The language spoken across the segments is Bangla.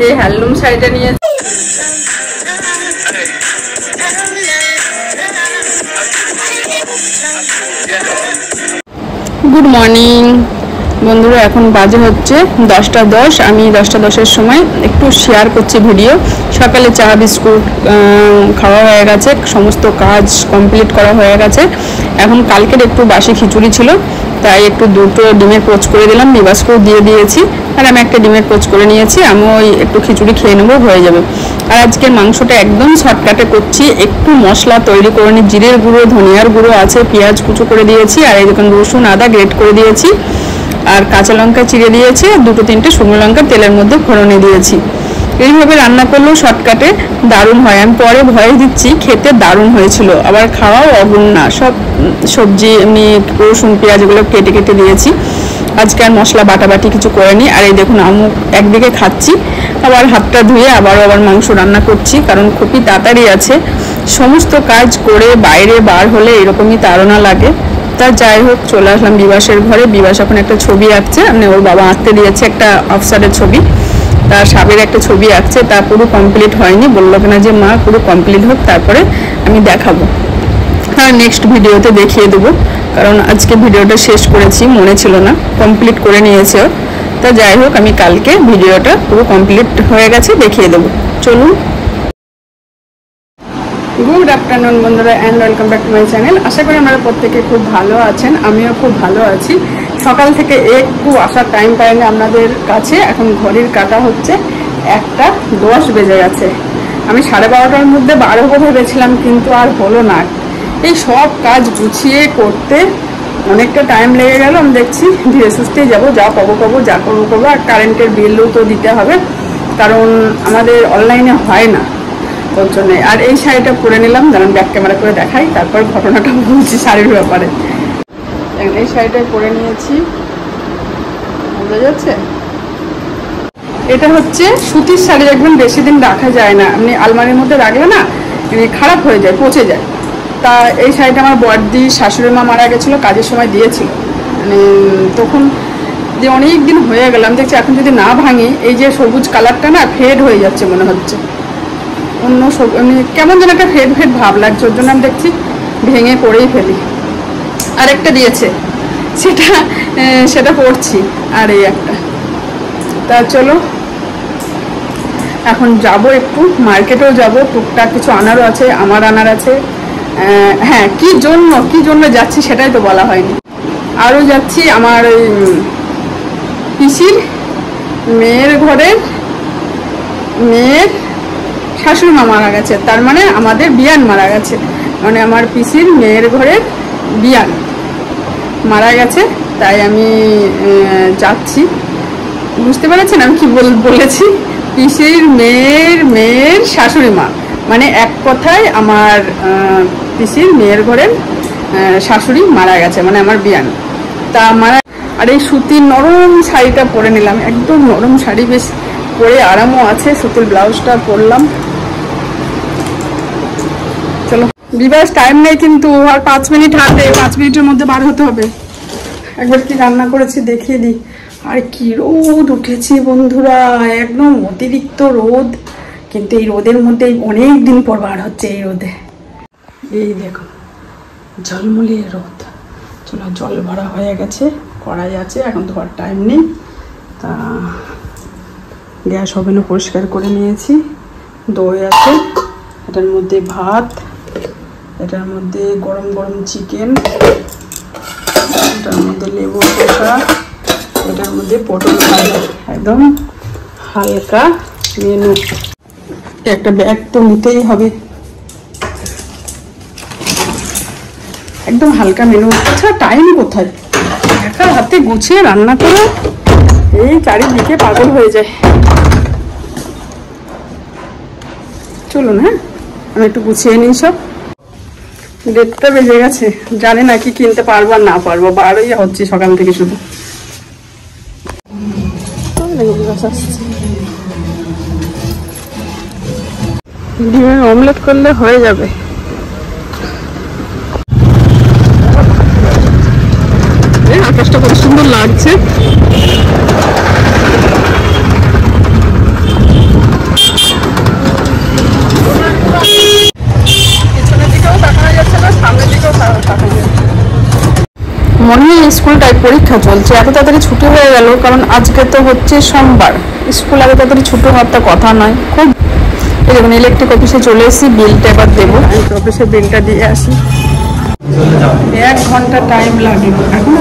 এই হ্যান্ডলুম শাড়িটা নিয়ে গুড মর্নিং বন্ধুরা, এখন বাজে হচ্ছে 10টা 10। আমি 10টা 10-এর সময় একটু শেয়ার করছি ভিডিও। সকালে চা বিস্কুট খাওয়া হয়ে গেছে, সমস্ত কাজ কমপ্লিট করা হয়ে গেছে। এখন কালকের একটু বাসি খিচুড়ি ছিল, তাই একটু দুটো ডিমের পোচ করে দিলাম, বিবাসকেও দিয়ে দিয়েছি, আর আমি একটা ডিমের পোচ করে নিয়েছি। আমি ওই একটু খিচুড়ি খেয়ে নেবো, হয়ে যাবে। আর আজকের মাংসটা একদম শর্টকাটে করছি, একটু মশলা তৈরি করে নিই। জিরের গুঁড়ো, ধনিয়ার গুঁড়ো আছে, পেঁয়াজ কুচো করে দিয়েছি, আর এই দেখুন রসুন আদা গ্রেট করে দিয়েছি, আর কাঁচা লঙ্কা চিড়ে দিয়েছি, 2-3টে শুকনো লঙ্কা তেলের মধ্যে ফোড়নে দিয়েছি। এইভাবে রান্না করলেও শর্টকাটে দারুণ হয়। আমি পরে ভয়ে দিচ্ছি, খেতে দারুণ হয়েছিল, আবার খাওয়াও অগুণ। সব সবজি এমনি রসুন পেঁয়াজ এগুলো কেটে কেটে দিয়েছি। আজকে আর মশলা বাটাবাটি কিছু করিনি। আর এই দেখুন আমি একদিকে খাচ্ছি, আবার হাতটা ধুয়ে আবার মাংস রান্না করছি, কারণ খুবই তাড়াতাড়ি আছে। সমস্ত কাজ করে বাইরে বার হলে এরকমই তাড়না লাগে। তা যাই হোক, চলে আসলাম বিবাসের ঘরে। বিবাস এখন একটা ছবি আঁকছে, মানে ওর বাবা আঁকতে দিয়েছে একটা অফিসারের ছবি, তার সাবের একটা ছবি আঁকছে। তা পুরো কমপ্লিট হয়নি, বললো কিনা যে মা পুরো কমপ্লিট হোক তারপরে আমি দেখাবো, আর নেক্সট ভিডিওতে দেখিয়ে দেবো। কারণ আজকে ভিডিওটা শেষ করেছি, মনে ছিল না, কমপ্লিট করে নিয়েছে। তা যাই হোক, আমি কালকে ভিডিওটা পুরো কমপ্লিট হয়ে গেছে, দেখিয়ে দেবো। চলুন। গুড আফটারনুন বন্ধুরা, and welcome back to my channel. আশা করি আপনারা প্রত্যেকে খুব ভালো আছেন, আমিও খুব ভালো আছি। সকাল থেকে একটু আসার টাইম পাইনি আপনাদের কাছে। এখন ঘড়ির কাটা হচ্ছে 1টা 10 বেজে গেছে। আমি 12:30টার মধ্যে 12 ভেবেছিলাম, কিন্তু আর হলো না। এই সব কাজ গুছিয়ে করতে অনেকটা টাইম লেগে গেল। আমি দেখছি ধীরে সুস্থেই যাবো, যা পাবো যা করবো। আর কারেন্টের বিলও তো দিতে হবে, কারণ আমাদের অনলাইনে হয় না, ওর জন্য। আর এই শাড়িটা পরে নিলাম, যেমন ব্যাক ক্যামেরা করে দেখাই, তারপর ঘটনাটা বলছি শাড়ির ব্যাপারে। এই শাড়িটা পরে নিয়েছি, বোঝা যাচ্ছে। এটা হচ্ছে সুতির শাড়ি, একদম বেশি দিন রাখা যায় না, আপনি আলমারির মধ্যে রাখলে না খারাপ হয়ে যায়, পচে যায়। তা এই শাড়িটা আমার বড়দি শাশুড়ি মা মারা গেছিলো, কাজের সময় দিয়েছিল। মানে তখন যে অনেক দিন হয়ে গেলাম, দেখছি এখন যদি না ভাঙি, এই যে সবুজ কালারটা না ফেড হয়ে যাচ্ছে মনে হচ্ছে, অন্য সব কেমন যেন একটা ফেড ভাব লাগছে। ওর জন্য আমি দেখছি ভেঙে পড়েই ফেলি। আরেকটা দিয়েছে, সেটা পড়ছি। আর এই একটা। তা চলো, এখন যাব, একটু মার্কেটেও যাব, টুকটাক কিছু আনারও আছে, আমার আনার আছে। হ্যাঁ, কি জন্য যাচ্ছি সেটাই তো বলা হয়নি। আরও যাচ্ছি আমার ওই পিসির মেয়ের ঘরের মেয়ের শাশুড়ি মা মারা গেছে, তার মানে আমাদের বিয়ান মারা গেছে, মানে আমার পিসির মেয়ের ঘরের বিয়ান মারা গেছে। তাই আমি যাচ্ছি। বুঝতে পেরেছেন আমি কি বলেছি? পিসির মেয়ের শাশুড়ি মা, মানে এক কথায় আমার পিসির মেয়ের ঘরের শাশুড়ি মারা গেছে, মানে আমার বিয়ান। তা মারা। আর এই সুতির নরম শাড়িটা পরে নিলাম, একদম নরম শাড়ি, বেশ পরে আরামও আছে। সুতির ব্লাউজটা পরলাম। চলো, বিবাস টাইম নেই কিন্তু, আর 5 মিনিট হাতে, 5 মিনিটের মধ্যে বার হতে হবে। একবার কি রান্না করেছি দেখিয়ে দিই। আর কি রোদ উঠেছে বন্ধুরা, একদম অতিরিক্ত রোদ। কিন্তু এই রোদের মধ্যে অনেক দিন পর বার হচ্ছে এই রোদে। এই দেখো ঝলমলিয়ে রোদ। চলো, জল ভরা হয়ে গেছে, কড়াই আছে, এখন ধোয়ার টাইম নেই। তা গ্যাস ওভেনও পরিষ্কার করে নিয়েছি। দই আছে, এটার মধ্যে ভাত, এটার মধ্যে গরম গরম চিকেন, এটার মধ্যে লেবু পোকা, এটার মধ্যে পটল ভাজা। একদম হালকা মেনু। একটা ব্যাগ তো নিতেই হবে, একদম হালকা মেনু। আচ্ছা, টাইম কোথায়, একা হাতে গুছিয়ে রান্না করে এই চারিদিকে পাগল হয়ে যায়। চলুন, হ্যাঁ আমি একটু গুছিয়ে নিই সব। 1:30 বেজে গেছে, জানি না কি কিনতে পারবো আর না পারবো, বারোই হচ্ছে সকাল থেকে শুধু। ডিমের অমলেট করলে হয়ে যাবে। আকাশটা কত সুন্দর লাগছে। সামনের দিকেও ফাঁকা যায়। মনে হয় স্কুলটায় পরীক্ষা চলছে, এত তাড়াতাড়ি ছুটি হয়ে গেল, কারণ আজকে তো হচ্ছে সোমবার, স্কুল এত তাড়াতাড়ি ছুটি হওয়ার তো কথা নয়। খুব এই দেখুন ইলেকট্রিক অফিসে চলে এসেছি, বিলটা এবার দেবো, অফিসে বিলটা দিয়ে আসি। 1 ঘন্টা টাইম লাগে, এখন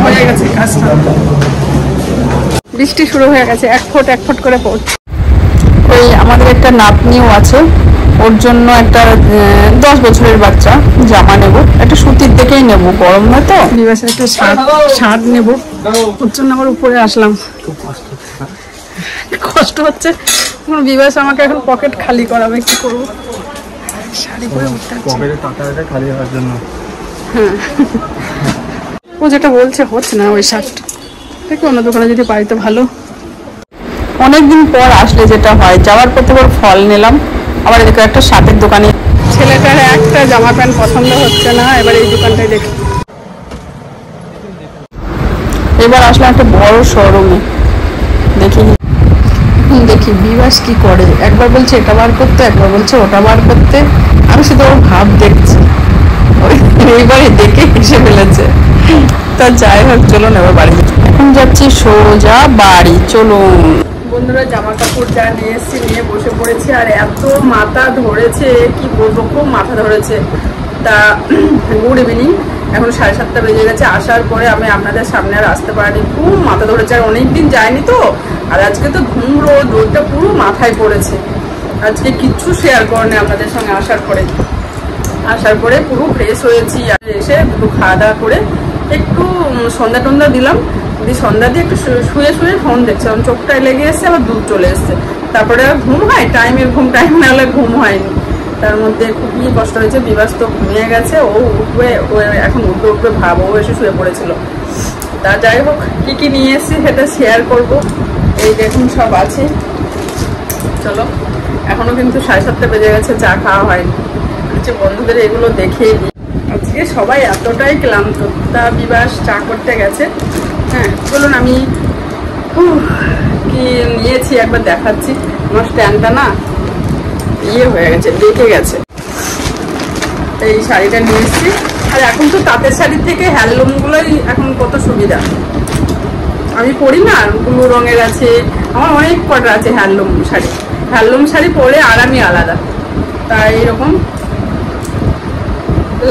হয়ে গেছে কাজটা। বৃষ্টি শুরু হয়ে গেছে, এক ফোঁট করে পড়ছে। ওই আমাদের একটা নাতনিও আছে, ওর জন্য একটা 10 বছরের বাচ্চা জামা নেব, একটা সুতির দেখেই নেব, গরম না তো। বিবাসের একটা শার্ট নেব, ওর জন্য আবার উপরে আসলাম। কষ্ট হচ্ছে, এখন বিবাস আমাকে এখন পকেট খালি করাবে, কি করবো, শাড়ি পরে উঠতে হচ্ছে খালি হওয়ার জন্য। হ্যাঁ, ও যেটা বলছে হচ্ছে না ওই শার্ট, দেখি অন্য দোকানে যদি পাই তো ভালো। অনেকদিন পর আসলে যেটা হয়, যাওয়ার পর থেকে ফল নিলাম, আবার এদিকে একটা শার্টের দোকানে। ছেলেটার একটা জামা প্যান্ট পছন্দ হচ্ছে না, এবার এই দোকানটাই দেখি। এবার আসলাম একটা বড় শোরুমে, দেখি বিবাস কি করে, একবার বলছে এটা বার করতে, একবার বলছে ওটা বার করতে, আমি শুধু ওর ভাব দেখছি, এইবারে দেখে হেসে ফেলেছে। তা যাই হোক, চলুন এবার বাড়ি, এখন যাচ্ছি সোজা বাড়ি, চলুন। বন্ধুরা জামা কাপড় যা নিয়ে এসেছি নিয়ে বসে পড়েছি, আর এত মাথা ধরেছে কি বলবো, খুব মাথা ধরেছে। তা গুড ইভিনিং, এখন 7:30 বেজে গেছে। আসার পরে আমি আপনাদের সামনে আর আসতে পারিনি, খুব মাথা ধরেছে, আর অনেকদিন যায়নি তো, আর আজকে তো ঘুম রোদটা পুরো মাথায় পড়েছে। আজকে কিচ্ছু শেয়ার করেনি আপনাদের সঙ্গে। আসার পরে পুরো ফ্রেশ হয়েছি, আর এসে দুটো খাওয়া দাওয়া করে একটু সন্ধ্যা টন্ধা দিলাম, সন্ধ্যা দিয়ে একটু শুয়ে ফোন দেখছিলাম, চোখটায় লেগে এসছে, আবার দুধ চলে এসছে। তারপরে ঘুম হয়, টাইমের ঘুম, টাইম না হলে ঘুম হয়নি। তার মধ্যে খুবই কষ্ট হয়েছে। বিবাস তো ঘুমিয়ে গেছে, ও উঠবে, ও এখন উঠবে ভাব, ও এসে শুয়ে পড়েছিল। তা যাই হোক, কি নিয়ে এসেছি সেটা শেয়ার করব। এই দেখুন সব আছে, চলো। এখনো কিন্তু 7:30 বেজে গেছে, চা খাওয়া হয়নি। বন্ধুদের এগুলো দেখিয়ে দিই। আজকে সবাই এতটাই ক্লান্ত। তা বিবাস চা করতে গেছে। হ্যাঁ চলুন, আমি কি নিয়েছি একবার দেখাচ্ছি। আমার স্ট্যান্ডটা না হয়ে গেছে, বেঁকে গেছে। এই শাড়িটা নিয়ে এসেছি, আর এখন তো তাঁতের শাড়ির থেকে হ্যান্ডলুমগুলোই এখন কত সুবিধা। আমি পরি না, ব্লু রঙের আছে, আমার অনেক কটা আছে হ্যান্ডলুম শাড়ি পরে আরামই আলাদা। তাই এরকম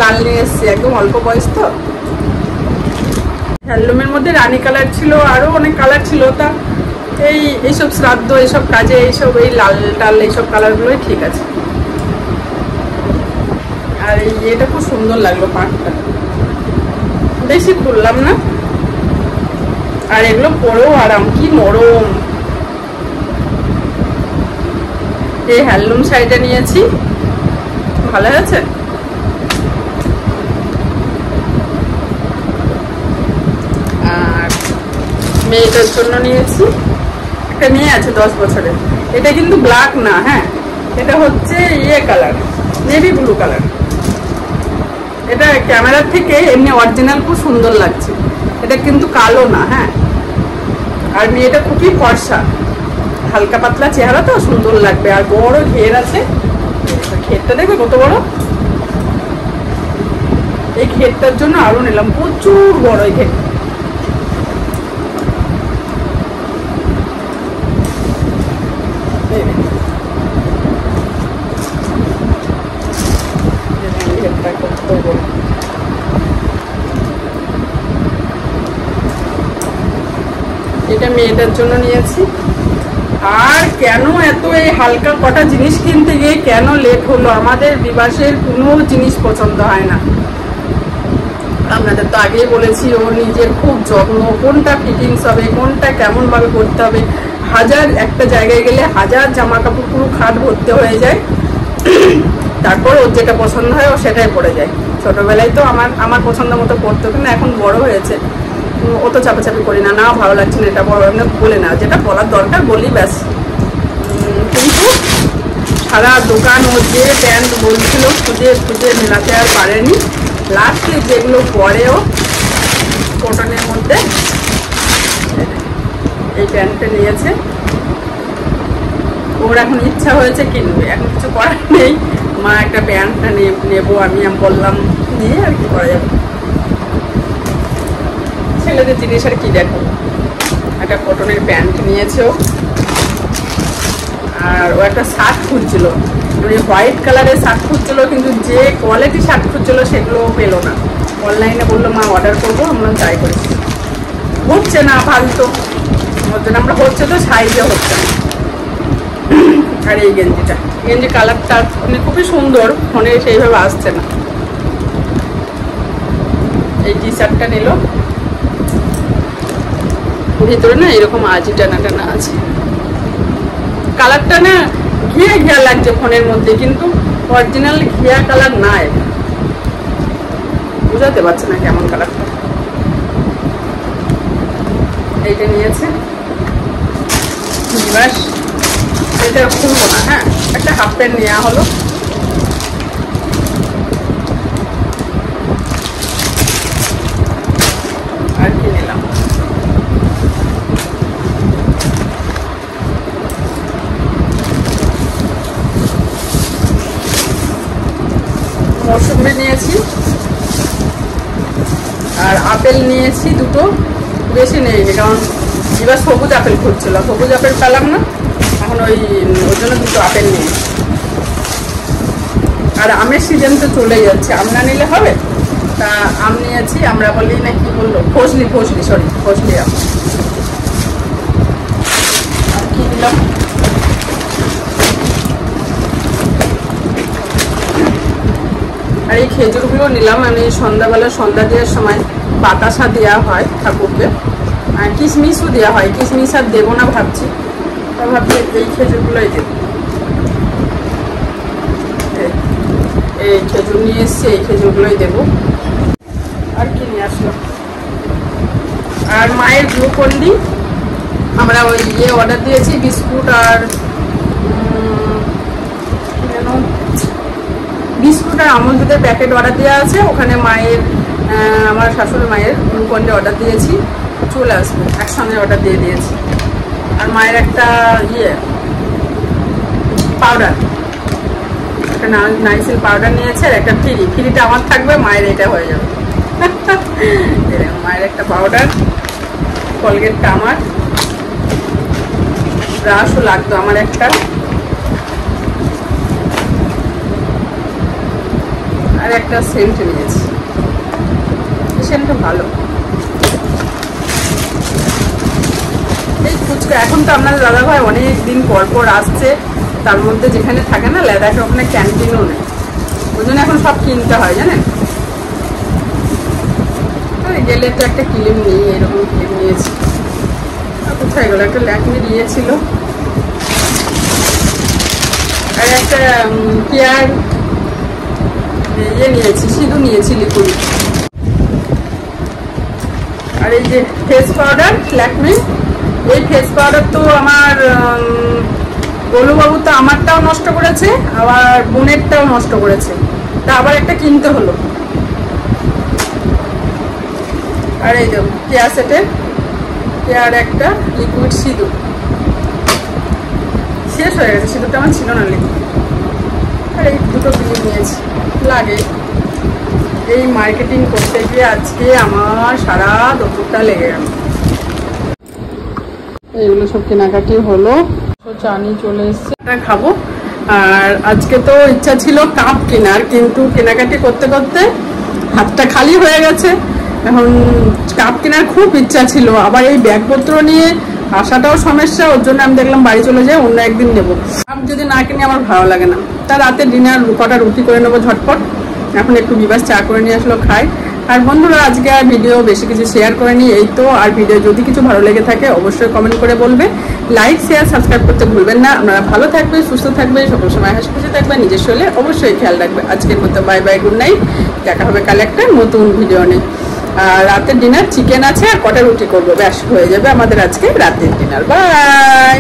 লাল নিয়ে এসছি, একদম অল্প বয়স তো। হ্যান্ডলুমের মধ্যে রানী কালার ছিল, আরো অনেক কালার ছিল। তা এইসব শ্রাদ্ধ, এইসব কাজে এইসব এই লাল টাল এইসব কালারগুলোই ঠিক আছে। আর এটা খুব সুন্দর লাগলো, পাটটা বেশি খুললাম না, আর এগুলো পরেও আরাম, কি নরম। এই হ্যান্ডলুম শাড়িটা নিয়েছি, ভালো আছে। আর মেয়েটার জন্য নিয়েছি, একটা মেয়ে আছে 10 বছরের। এটা কিন্তু ব্ল্যাক না, হ্যাঁ এটা হচ্ছে কালার, নেভি ব্লু কালার। এটা ক্যামেরার থেকে এমনি অরিজিনাল খুব সুন্দর লাগছে, এটা কিন্তু কালো না। হ্যাঁ, আর মেয়েটা খুবই ফর্সা, হালকা পাতলা চেহারা, তো সুন্দর লাগবে। আর বড় ঘের আছে, ঘেরটা দেখবে কত বড়। এই ঘেরটার জন্য আরো নিলাম, প্রচুর বড় এই ঘের। এটা মেয়েটার জন্য নিয়েছি। আর কেন এত এই হালকা কটা জিনিস কিনতে গিয়ে কেন লেট হলো, আমাদের বিবাসের কোনো জিনিস পছন্দ হয় না। আপনাদের তো আগেই বলেছি, ও নিজের খুব যত্ন, কোনটা ফিটিংস হবে, কোনটা কেমন ভাবে করতে হবে। একটা জায়গায় গেলে 1000 জামা কাপড় পুরো খাট ভর্তি হয়ে যায়, তারপর ওর যেটা পছন্দ হয় ও সেটাই পরে যায়। ছোটবেলায় তো আমার পছন্দ মতো পড়তো, কিন্তু এখন বড় হয়েছে, অত চাপাচাপি করি না, ভালো লাগছে না এটা বড় বলে না, যেটা বলার দরকার বলি ব্যাস। কিন্তু সারা দোকান ও যে প্যান্ট বলছিল খুঁজে মেলাতে আর পারেনি। লাস্টে যেগুলো পরেও কটনের মধ্যে এই প্যান্টটা নিয়েছে। ওর এখন ইচ্ছা হয়েছে কিনবে, এখন কিছু করার নেই, মা একটা প্যান্টটা নেবো, আমি বললাম নিয়ে আর কি করা যাবে, ছেলেদের জিনিস আর কি। দেখো একটা কটনের প্যান্ট নিয়েছে ও, আর ও একটা শার্ট খুঁজছিল, হোয়াইট কালারের শার্ট খুঁজছিল, কিন্তু যে কোয়ালিটি শার্ট খুঁজছিল সেগুলো পেলো না। অনলাইনে বললো মা অর্ডার করবো, আমরা ট্রাই করেছি, হচ্ছে না ফালতো, ওর জন্য আমরা হচ্ছে তো সাইজে হচ্ছে না। আর এই গেঞ্জি কালারটা মানে খুবই সুন্দর, ফোনে সেইভাবে আসছে না। এই টি শার্টটা নিল, ভিতরে না এরকম আজি টানা টানা আছে, কালারটা না ঘিয়া ঘিয়া লাগছে ফোনের মধ্যে, কিন্তু অরিজিনাল ঘিয়া কালার না, এটা বুঝাতে পারছে না কেমন কালারটা। এইটা নিয়েছে, বাস এটা খুলবো না। হ্যাঁ, একটা হাফ প্যান্ট নেওয়া হলো, আর কি নিলাম, মৌসুমি নিয়েছি আর আপেল নিয়েছি দুটো, বেশি নেইনি, কারণ এবার সবুজ আপেল খুঁজছিল, সবুজ আপেল পেলাম না, এখন ওই জন্য দুটো আপেল নিয়েছি। আর আমের সিজন তো চলেই যাচ্ছে, আম না নিলে হবে, তা আম নিয়েছি, আমরা বলি না কি বললো, ফজলি আম। আর কি নিলাম, আর এই খেজুরগুলো নিলাম, আমি সন্ধ্যা দেওয়ার সময় বাতাসা দেওয়া হয় ঠাকুরকে, আর কিশমিশও দেওয়া হয়, কিশমিশ আর দেবো না ভাবছি, ভাবছি এই খেজুরগুলোই দেবো। এই খেজুর নিয়ে এসছি, এই খেজুরগুলোই দেবো। আর কি নিয়ে আসলো, আর মায়ের গ্লুকন্ডি, আমরা ওই অর্ডার দিয়েছি বিস্কুট, আর বিস্কুট আর আমুল দুধের প্যাকেট অর্ডার দেওয়া আছে, ওখানে মায়ের আমার শাশুড়ি মায়ের গ্লুকন্ডি অর্ডার দিয়েছি, চলে আসবে, একসঙ্গে অর্ডার দিয়ে দিয়েছি। আর মায়ের একটা পাউডার, একটা নাইসিল পাউডার নিয়েছে, আর একটা ফ্রিটা আমার থাকবে, মায়ের এটা হয়ে যাবে। মায়ের একটা পাউডার, কলগেটটা আমার, ব্রাশও লাগতো আমার একটা, আর একটা সেন্ট নিয়েছি, সেন্টটা ভালো। এই ফুচকা এখন তো আপনার দাদাভাই অনেক দিন পর আসছে, তার মধ্যে যেখানে থাকে না লাদাখে, ওখানে ক্যান্টিনও নেই, ওই জন্য এখন সব কিনতে হয় জানেন। গেলে তো একটা ক্লিম নিই, এরকম ক্লিম নিয়েছি। আর কোথায় গেলো, একটা ল্যাকমি নিয়েছিল, আর একটা কেয়ার নিয়েছি, সিঁদুর নিয়েছি লিকুইড। আর এই যে ফেস পাউডার ল্যাকমি, এই ফেস পাউডার তো আমার গোলুবাবু তো আমারটাও নষ্ট করেছে, আবার বোনেরটাও নষ্ট করেছে, তা আবার একটা কিনতে হলো। আর এই যে কেয়ার সেটের কেয়ার একটা লিকুইড সিঁদুর, শেষ হয়ে গেছে, সিঁদুরটা আমার ছিল না লিকুইড। আর এই দুটো ক্রিম নিয়েছি, লাগে এই মার্কেটিং করতে গিয়ে আজকে আমার সারা দুপুরটা লেগে গেল। এইগুলো সব কেনাকাটি হলো, চানি চলে এসছে, খাবো। আর আজকে তো ইচ্ছা ছিল কাপ কেনার, কিন্তু কেনাকাটি করতে করতে হাতটা খালি হয়ে গেছে। এখন কাপ কেনার খুব ইচ্ছা ছিল, আবার এই ব্যাগপত্র নিয়ে আসাটাও সমস্যা, ওর জন্য আমি দেখলাম বাড়ি চলে যাই, অন্য একদিন নেবো। কাপ যদি না কিনে আমার ভালো লাগে না। তা রাতে ডিনার কটা রুটি করে নেবো ঝটপট, এখন একটু বিবাস চা করে নিয়ে আসলো, খাই। আর বন্ধুরা আজকে আর ভিডিও বেশি কিছু শেয়ার করে নি, এই তো। আর ভিডিও যদি কিছু ভালো লেগে থাকে অবশ্যই কমেন্ট করে বলবে, লাইক শেয়ার সাবস্ক্রাইব করতে ভুলবেন না। আপনারা ভালো থাকবে, সুস্থ থাকবে, সকল সময় হাসি খুশি থাকবে, নিজের শরীরে অবশ্যই খেয়াল রাখবে। আজকের মতো বাই বাই, গুড নাইট, দেখা হবে কাল একটা নতুন ভিডিও নিয়ে। আর রাতের ডিনার চিকেন আছে, আর কটা রুটি করবো, ব্যাস হয়ে যাবে আমাদের আজকে রাতের ডিনার। বাই।